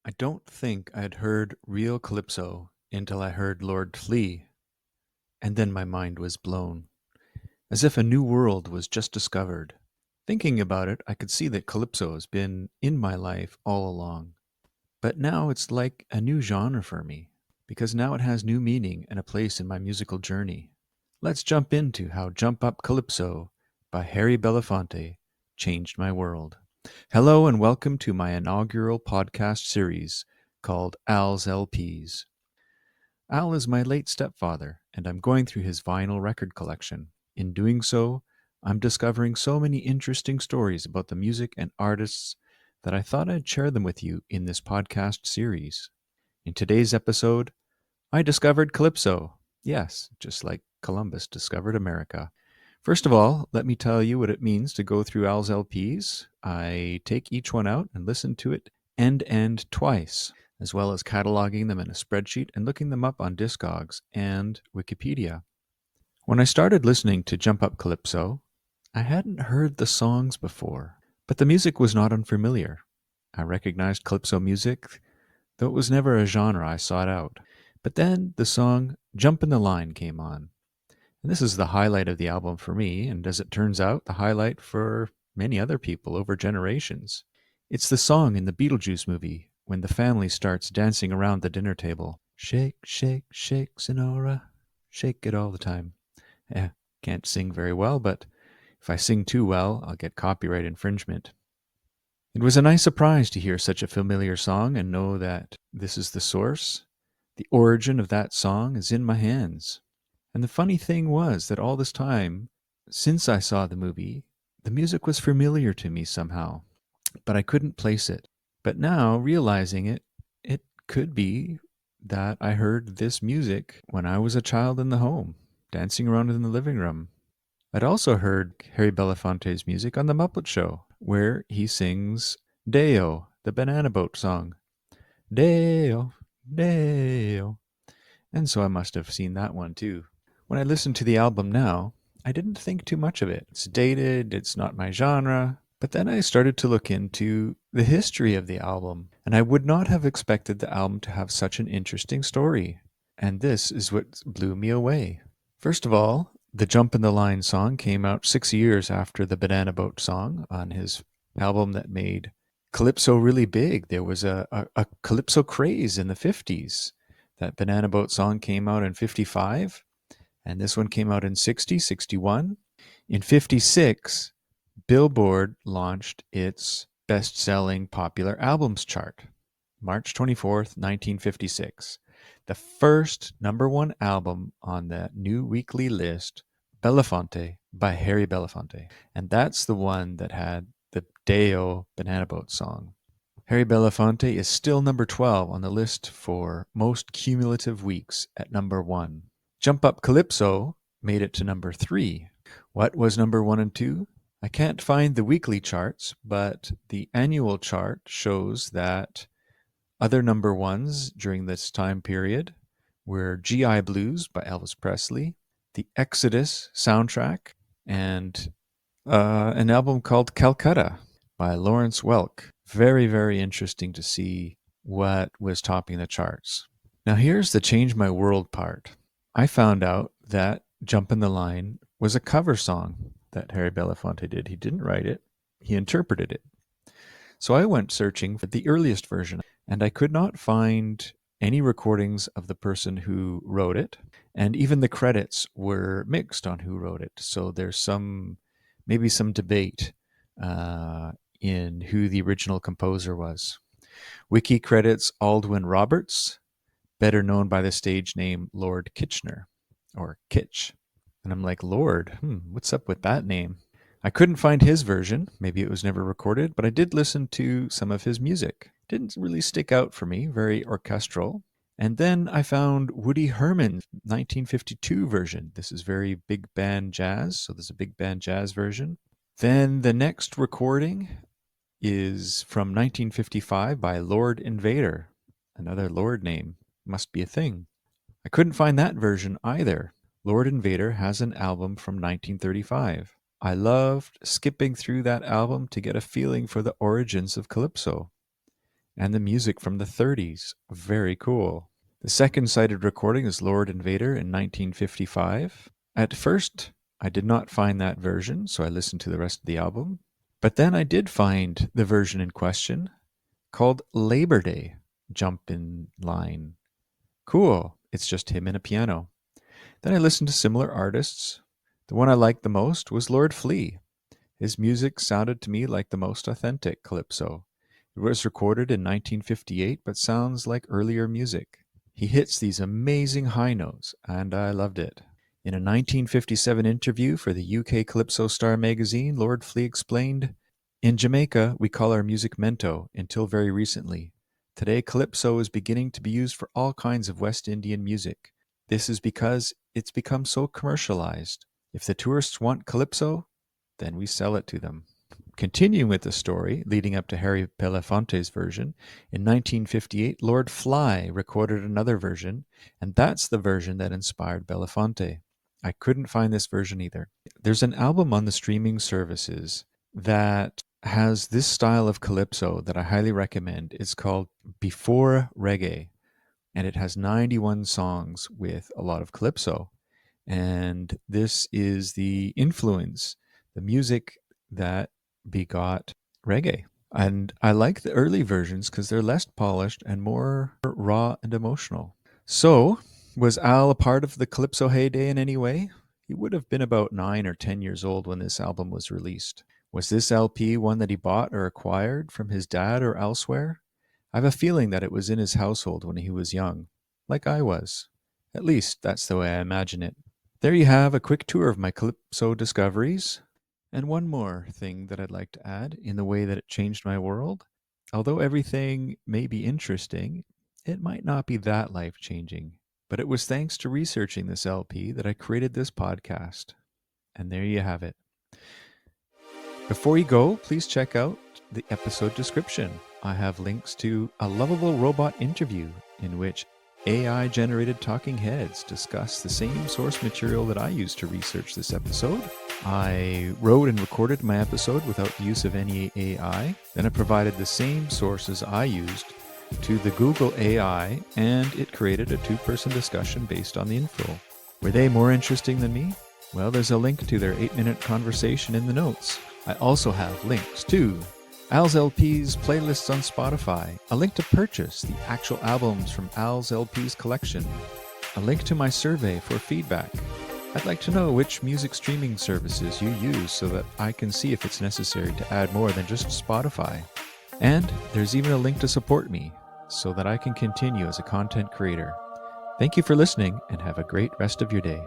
I don't think I'd heard real calypso until I heard Lord Flea, and then my mind was blown, as if a new world was just discovered. Thinking about it, I could see that calypso has been in my life all along. But now it's like a new genre for me, because now it has new meaning and a place in my musical journey. Let's jump into how Jump Up Calypso by Harry Belafonte changed my world. Hello and welcome to my inaugural podcast series called Al's LPs. Al is my late stepfather, and I'm going through his vinyl record collection. In doing so, I'm discovering so many interesting stories about the music and artists that I thought I'd share them with you in this podcast series. In today's episode, I discovered Calypso. Yes, just like Columbus discovered America. First of all, let me tell you what it means to go through Al's LPs. I take each one out and listen to it end to end twice, as well as cataloging them in a spreadsheet and looking them up on Discogs and Wikipedia. When I started listening to Jump Up Calypso, I hadn't heard the songs before, but the music was not unfamiliar. I recognized calypso music, though it was never a genre I sought out. But then the song Jump in the Line came on. And this is the highlight of the album for me, and as it turns out, the highlight for many other people over generations. It's the song in the Beetlejuice movie when the family starts dancing around the dinner table. Shake, shake, shake, Sonora. Shake it all the time. Can't sing very well, but if I sing too well, I'll get copyright infringement. It was a nice surprise to hear such a familiar song and know that this is the source. The origin of that song is in my hands. And the funny thing was that all this time, since I saw the movie, the music was familiar to me somehow, but I couldn't place it. But now, realizing it, it could be that I heard this music when I was a child in the home, dancing around in the living room. I'd also heard Harry Belafonte's music on The Muppet Show, where he sings Deo, the Banana Boat song. Deo, Deo. And so I must have seen that one too. When I listen to the album now, I didn't think too much of it. It's dated, it's not my genre. But then I started to look into the history of the album, and I would not have expected the album to have such an interesting story. And this is what blew me away. First of all, the Jump in the Line song came out 6 years after the Banana Boat song on his album that made Calypso really big. There was a Calypso craze in the 50s. That Banana Boat song came out in 55, and this one came out in 60, 61. In 56, Billboard launched its best-selling popular albums chart, March 24th, 1956. The first number one album on that new weekly list, Belafonte by Harry Belafonte. And that's the one that had the Deo Banana Boat song. Harry Belafonte is still number 12 on the list for most cumulative weeks at number 1. Jump Up Calypso made it to number 3. What was number 1 and 2? I can't find the weekly charts, but the annual chart shows that other number ones during this time period were GI Blues by Elvis Presley, the Exodus soundtrack, and an album called Calcutta by Lawrence Welk. Very, very interesting to see what was topping the charts. Now here's the change my world part. I found out that Jump in the Line was a cover song that Harry Belafonte did. He didn't write it, he interpreted it. So I went searching for the earliest version, and I could not find any recordings of the person who wrote it, and even the credits were mixed on who wrote it. So there's maybe some debate in who the original composer was. Wiki credits Aldwin Roberts, better known by the stage name Lord Kitchener, or Kitch. And I'm like, Lord, what's up with that name? I couldn't find his version. Maybe it was never recorded, but I did listen to some of his music. Didn't really stick out for me, very orchestral. And then I found Woody Herman's 1952 version. This is very big band jazz, so there's a big band jazz version. Then the next recording is from 1955 by Lord Invader. Another Lord name. Must be a thing. I couldn't find that version either. Lord Invader has an album from 1935. I loved skipping through that album to get a feeling for the origins of Calypso. and the music from the 30s. Very cool. The second cited recording is Lord Invader in 1955. At first, I did not find that version, so I listened to the rest of the album. But then I did find the version in question, called Labor Day, Jump in Line. Cool, it's just him and a piano. Then I listened to similar artists. The one I liked the most was Lord Flea. His music sounded to me like the most authentic calypso. It was recorded in 1958, but sounds like earlier music. He hits these amazing high notes, and I loved it. In a 1957 interview for the UK Calypso Star magazine, Lord Flea explained, "In Jamaica, we call our music mento, until very recently. Today, calypso is beginning to be used for all kinds of West Indian music. This is because it's become so commercialized. If the tourists want calypso, then we sell it to them." Continuing with the story, leading up to Harry Belafonte's version, in 1958, Lord Fly recorded another version, and that's the version that inspired Belafonte. I couldn't find this version either. There's an album on the streaming services that has this style of calypso that I highly recommend. It's called Before Reggae, and it has 91 songs with a lot of calypso. And this is the influence, the music that begot reggae. And I like the early versions because they're less polished and more raw and emotional. So, was Al a part of the calypso heyday in any way? He would have been about 9 or 10 years old when this album was released. Was this LP one that he bought or acquired from his dad or elsewhere? I have a feeling that it was in his household when he was young, like I was. At least, that's the way I imagine it. There you have a quick tour of my calypso discoveries. And one more thing that I'd like to add in the way that it changed my world. Although everything may be interesting, it might not be that life-changing. But it was thanks to researching this LP that I created this podcast. And there you have it. Before you go, please check out the episode description. I have links to a lovable robot interview in which AI-generated talking heads discuss the same source material that I used to research this episode. I wrote and recorded my episode without the use of any AI. Then I provided the same sources I used to the Google AI, and it created a 2-person discussion based on the info. Were they more interesting than me? Well, there's a link to their 8-minute conversation in the notes. I also have links to Al's LP's playlists on Spotify, a link to purchase the actual albums from Al's LP's collection, a link to my survey for feedback. I'd like to know which music streaming services you use so that I can see if it's necessary to add more than just Spotify. And there's even a link to support me so that I can continue as a content creator. Thank you for listening and have a great rest of your day.